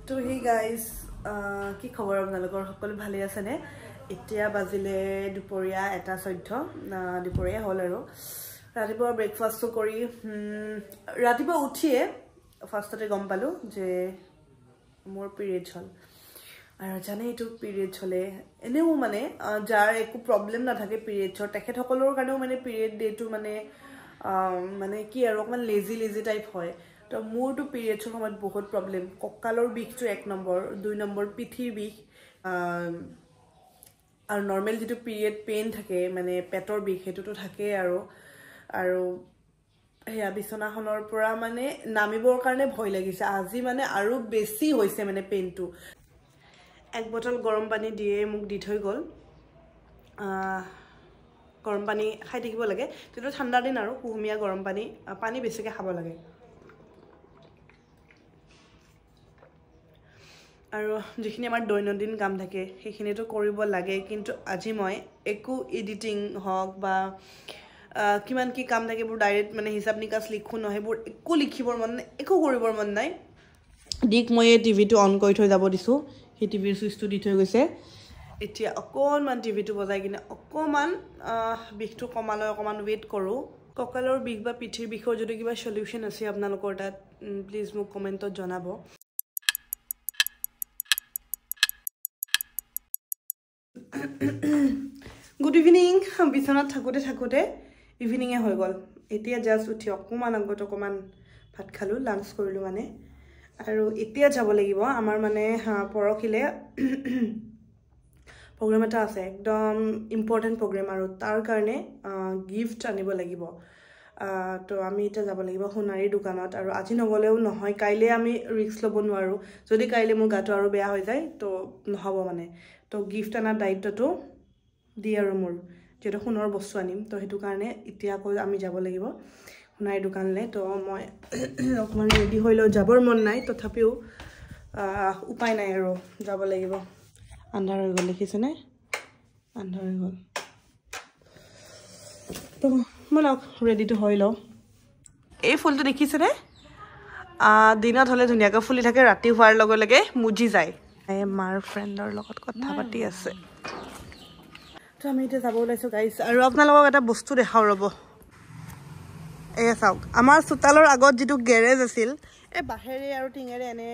তো hey guys কি খবৰ আপোনালোকৰ সকলো ভালে আছে নে এতিয়া বাজিলে দুপৰীয়া 1:14 দুপৰীয়া হ'ল আৰু ৰাতিপুৱা ব্ৰেকফাষ্টটো কৰি ৰাতিপুৱা উঠিয়ে ফাৰ্ষ্টতে গম পালো যে মোৰ পিৰিয়ড হ'ল আৰু জানে এইটো পিৰিয়ড হলে এনেও মানে যাৰ একো প্ৰবলেম নাথাকে পিৰিয়ডৰ তেখেতসকলৰ কাৰণেও মানে পিৰিয়ড ডেটো মানে কি আৰু অকমান লেজি টাইপ হয় তো মোৰটো পিৰিয়ডৰ সময়ত বহুত প্ৰবলেম কঁকালৰ বিষটো 1 নম্বৰ 2 নম্বৰ পিঠিৰ বিষ আৰু নৰ্মেল যেটো পিৰিয়ড পেইন থাকে মানে পেটৰ বিষ হেতুটো থাকে আৰু হেয়া বিছনাখনৰ পৰা মানে নামিবৰ কাৰণে ভয় লাগিছে আজি মানে আৰু বেছি হৈছে মানে পেইনটো এক বটল গৰম পানী দিয়ে মোক দি থৈ গল গৰম পানী খাই থাকিব লাগে তেটো ঠাণ্ডা দিন আৰু কুহুমিয়া গৰম পানী বেছিকৈ খাব লাগে আৰু যিখিনি আমাৰ দৈনন্দিন কাম থাকে সেইখিনিটো কৰিব লাগে কিন্তু আজি মই একো এডিটিং হক বা কিমান কি কাম থাকে বুৰ ডাইৰেক্ট মানে হিচাপ নিকাচ লিখো নহয় বুৰ একো লিখিবৰ মন নাই একো কৰিবৰ মন নাই দিক মই টিভিটো অন কৰি থৈ যাব দিছো হি টিভিৰ সুইচটো দি থৈ গৈছে এতিয়া অকনমান টিভিটো বজাই কিনে অকমান বিষটো কমালৈ অকমান ওয়েট কৰো কঁকালৰ বিষ বা পিঠিৰ বিষৰ যদি কিবা সলিউশন আছে আপোনালোকৰ তাত প্লিজ মোক কমেন্টত জনাব গুড ইভিনিং বিছনাত থাকোতে ইভিনিংয়ে হৈ গল এতিয়া জাস্ট উঠি অকমান আগত অকমান ভাত খালো লাঞ্চ কৰিলো মানে আৰু এতিয়া যাব লাগিব আমাৰ মানে পৰখিলে প্ৰগ্ৰাম এটা আছে একদম ইম্পৰ্টেন্ট প্ৰগ্ৰাম আৰু তাৰ কাৰণে গিফট আনিব লাগিব তো আমি এটা যাব লাগিব সোণাৰী দোকানত আৰু আজি নগলেও নহয় কাইলে আমি ৰিস্ক লব নোৱাৰো যদি কাইলে মোৰ গাটো আৰু বেয়া হৈ যায় তো নহব মানে তো গিফট আনাৰ দায়িত্বটো দি আৰু মোৰ যেটো সোণৰ বস্তু আনিম তো হেতু কাৰণে এতিয়া আকৌ আমি যাব লাগিব সোণাৰী দোকানলে তো মই অকমান ৰেডি হৈলো যাবৰ মন নাই তথাপিও উপায় নাই আৰু যাব লাগিব আন্ধাৰ হৈ গল দেখিছেনে আন্ধাৰ হৈ গল তো মই ৰেডি তো হৈ লও এই ফুলটো দেখিছেনে দিনত হলে ধুনিয়াকৈ ফুলি থাকে ৰাতি হোৱাৰ লগে লগে মুজি যায় মাৰ ফ্ৰেণ্ডৰ লগত কথা পাতি আছে তো আমি এতিয়া যাব ওলাইছো গাইস আৰু আপোনালোকক এটা বস্তু দেখাও ৰব এয়া চাওক আমাৰ চোতালৰ আগত যেটো গ্যাৰেজ আছিল এই বাহেৰে আৰু টিঙেৰে এনে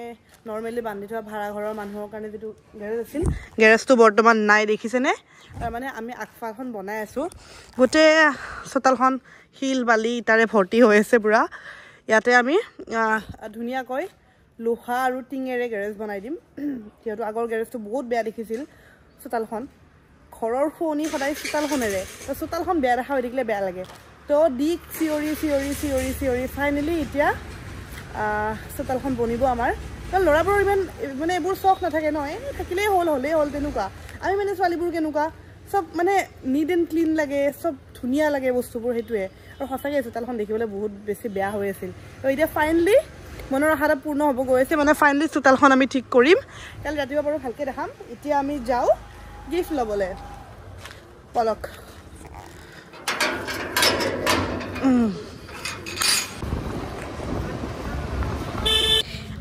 নৰমালি বান্ধি থোৱা ভাড়া ঘৰৰ মানুহৰ কাৰণে যেটো গ্যাৰেজ আছিল গ্যাৰেজটো বৰ্তমান নাই দেখিছেনে মানে আমি আগফালখন বনাই আছো গোটে চোতালখন হিল বালি ইটাৰে ভৰ্তি হৈ আছে পুৰা ইয়াতে আমি ধুনিয়াকৈ লোহা আৰু টিঙেৰে গ্যাৰেজ বনাই দিম যেটো আগৰ গ্যাৰেজটো বহুত বেয়া দেখিছিল চোতালখন ঘৰৰ ফোনি সদায় চোতালখনেৰে তো চোতালখন বেয়া দেখা হৈ থাকিলে বেয়া লাগে তো দিক চিঞৰি ফাইনালি এতিয়া চোতালখন বনিব আমাৰ তো লৰাবোৰ ইমান মানে এবোৰ চখ নাথাকে নহয় থাকিলেই হ'লেই হ'ল তেনেকুৱা আমি মানে ছোৱালীবোৰ কেনেকুৱা সব মানে নিট এণ্ড ক্লিন লাগে সব ধুনিয়া লাগে বস্তুবোৰ হেতুৱে আৰু সঁচাকৈ চোতালখন দেখিবলৈ বহুত বেছি বেয়া হৈ আছিল তো এতিয়া ফাইনালি মনৰ আশাটা পূৰ্ণ হ'ব গৈ আছে মানে ফাইনালি চোতালখন আমি ঠিক কৰিম কালি ৰাতিপুৱা বাৰু ভালকৈ দেখাম এতিয়া আমি যাও গিফট লবলৈ পলক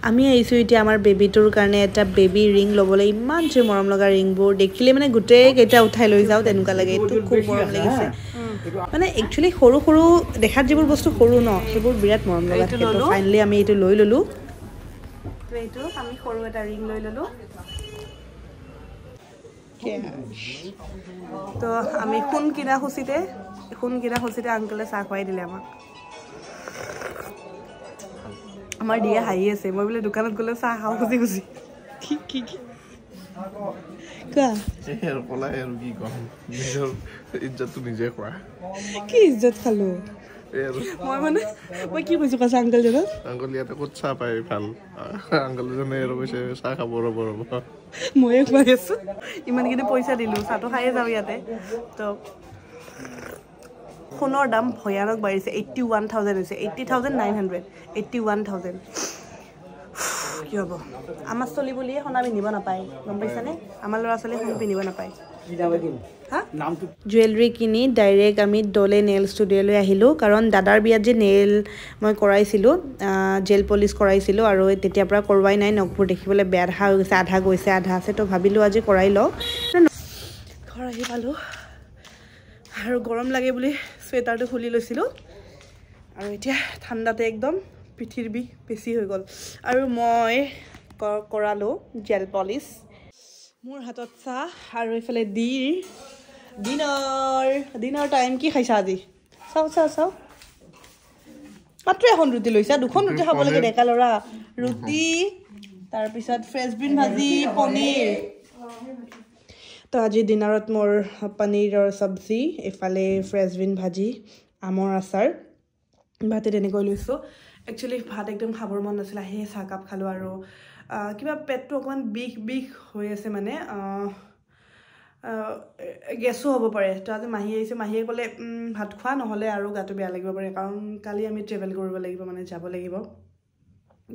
আমি আইছো এতিয়া আমাৰ বেবিটোৰ কাৰণে এটা বেবি ৰিং লবলৈ ইমান যে মৰম লগা ৰিংবোৰ দেখিলে মানে গুটে কেটা উঠাই লৈ যাও তেনেকুৱা লাগে এটো খুব মৰম লাগিছে মানে একচুয়ালি সৰু দেখাত যিবোৰ বস্তু সৰু ন সেইবোৰ বিৰাট মৰম লগা থাকে তো ফাইনালি আমি এটো লৈ ললো তো এটো আমি সৰু এটা ৰিং লৈ ললো তো আমি খুন কিনা খুচিতে আঙ্কেলে চাহ খুৱাই দিলে আমাক আমাৰ দিয়া হাই আছে মই বলে দোকানত গলে চাহ খাও খুজি কি কা এৰ পলাই আৰু কি কম নিজৰ ইজ্জতটো নিজে খোৱা কি ইজ্জত খালো মই কি কৈছো কাছে আঙ্কেল ইয়াতে ক'ত চাহ পাই ভাল আঙ্কেল জনে আৰু কৈছে চাহ খাব ৰব ময়ে কৈ আছো ইমান কিনে পইচা দিলো চাহটো খাইয়ে যাও ইয়াতে তো সোণৰ দাম ভয়ানক বাঢ়িছে 81000 হৈছে 80900 81000 কি হ'ব আমাৰ চলি বুলিয়ে সোণা পিন্ধিব নাপায় গম পাইছানে আমাৰ ল'ৰা ছোৱালী সোণ পিন্ধিব নাপায় জুৱেলাৰী কিনি ডাইৰেক্ট আমি ডলে নেইল ষ্টুডিঅ'লৈ আহিলোঁ কাৰণ দাদাৰ বিয়াত যে নেইল মই কৰাইছিলোঁ জেল পলিচ কৰাইছিলোঁ আৰু তেতিয়াৰ পৰা কৰোৱাই নাই নখবোৰ দেখিবলৈ বেয়া দেখা হৈ গৈছে আধা গৈছে আধা আছে তো ভাবিলোঁ আজি কৰাই লওঁ ঘৰ আহি পালোঁ আৰু গৰম লাগে বুলি চুৱেটাৰটো খুলি লৈছিলোঁ আৰু এতিয়া ঠাণ্ডাতে একদম পিঠিৰ বিষ বেছি হৈ গ'ল আৰু মই কৰালোঁ জেল পলিচ মোৰ হাতত চাহ আৰু এইফালে ডিনাৰ টাইম কি খাইছা আজি চাওঁ মাত্ৰ এখন ৰুটি লৈছা দুখন ৰুটি খাব লাগে ডেকা ল'ৰা ৰুটি তাৰপিছত ফ্ৰেঞ্চ বিন ভাজি পনীৰ তো আজি ডিনাৰত মোৰ পনীৰৰ চব্জি এইফালে ফ্ৰেঞ্চ বিন ভাজি আমৰ আচাৰ ভাতে তেনেকৈ লৈছোঁ একচুৱেলি ভাত একদম খাবৰ মন নাছিল আহি চাহকাপ খালোঁ আৰু কিবা পেটটো অকণমান বিষ হৈ আছে মানে গেছো হ'ব পাৰে তো আজি মাহী আহিছে মাহীয়ে ক'লে ভাত খোৱা নহ'লে আৰু গাটো বেয়া লাগিব পাৰে কাৰণ কালি আমি ট্ৰেভেল কৰিব লাগিব মানে যাব লাগিব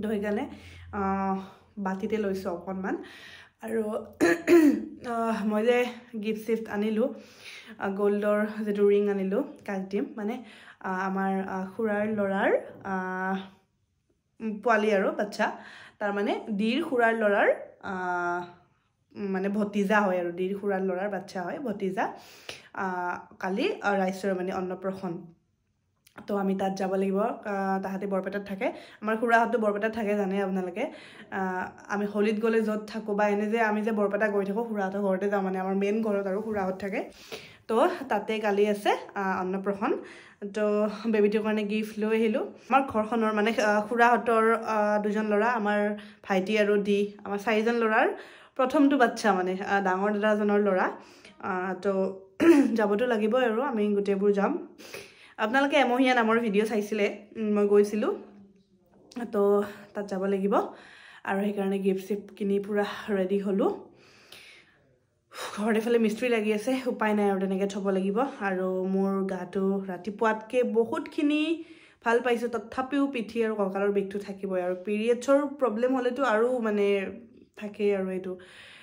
তো সেইকাৰণে বাতিতে লৈছোঁ অকণমান আৰু মই যে গিফ্ট আনিলোঁ গ'ল্ডৰ যিটো ৰিং আনিলোঁ কাজ দিম মানে আমাৰ খুৰাৰ ল'ৰাৰ পোৱালি আৰু বাচ্চা তাৰমানে ডিৰ খুৰাৰ ল'ৰাৰ মানে ভতিজা হয় আৰু ডিৰ খুৰাৰ ল'ৰাৰ বাচ্চা হয় ভতিজা কালি ৰাইচৰ মানে অন্নপ্ৰসন তো আমি তাত যাব লাগিব তাহাঁতে বৰপেটাত থাকে আমাৰ খুৰাহঁতো বৰপেটাত থাকে জানে আপোনালোকে আমি হলিত গ'লে য'ত থাকোঁ বা এনে যে আমি যে বৰপেটা গৈ থাকোঁ খুৰাহঁতৰ ঘৰতে যাওঁ মানে আমাৰ মেইন ঘৰত আৰু খুৰাহঁত থাকে তো তাতে কালি আছে অন্নপ্ৰসন তো বেবীটোৰ কাৰণে গিফ্ট লৈ আহিলোঁ আমাৰ ঘৰখনৰ মানে খুৰাহঁতৰ দুজন ল'ৰা আমাৰ ভাইটি আৰু দি আমাৰ চাৰিজন ল'ৰাৰ প্ৰথমটো বাচ্চা মানে ডাঙৰ দাদাজনৰ ল'ৰা তো যাবতো লাগিবই আৰু আমি গোটেইবোৰ যাম আপোনালোকে এমহীয়া নামৰ ভিডিঅ' চাইছিলে মই গৈছিলোঁ তো তাত যাব লাগিব আৰু সেইকাৰণে গিফ্ট কিনি পূৰা ৰেডি হ'লোঁ ঘৰত এইফালে মিস্ত্ৰী লাগি আছে উপায় নাই আৰু তেনেকৈ থ'ব লাগিব আৰু মোৰ গাটো ৰাতিপুৱাতকৈ বহুতখিনি ভাল পাইছোঁ তথাপিও পিঠি আৰু কঁকালৰ বিষটো থাকিবই আৰু পিৰিয়ডছৰ প্ৰব্লেম হ'লেতো আৰু মানে থাকেই আৰু এইটো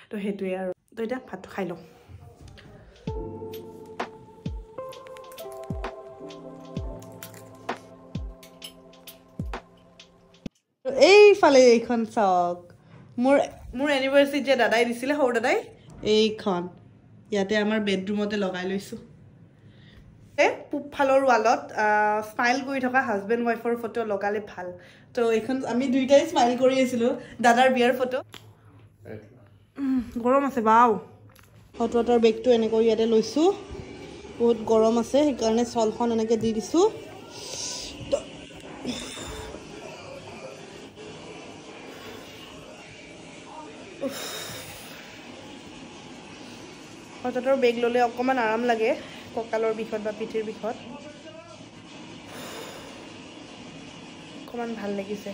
তো সেইটোৱে আৰু তো এতিয়া ভাতটো খাই লওঁ এইফালে এইখন চাওক মোৰ এনিভাৰ্চাৰীত যে দাদাই দিছিলে সৰু দাদাই এইখন ইয়াতে আমাৰ বেডৰুমতে লগাই লৈছোঁ পূবফালৰ ৱালত স্মাইল কৰি থকা হাজবেণ্ড ৱাইফৰ ফটো লগালে ভাল তো এইখন আমি দুইটাই স্মাইল কৰি আছিলোঁ দাদাৰ বিয়াৰ ফটো গৰম আছে বাও হট ৱাটাৰ বেগটো এনেকৈ ইয়াতে লৈছোঁ বহুত গৰম আছে সেইকাৰণে চলখন এনেকৈ দি দিছোঁ হট ৱাটাৰ বেগ ল'লে অকণমান আৰাম লাগে কঁকালৰ বিষত বা পিঠিৰ বিষত অকণমান ভাল লাগিছে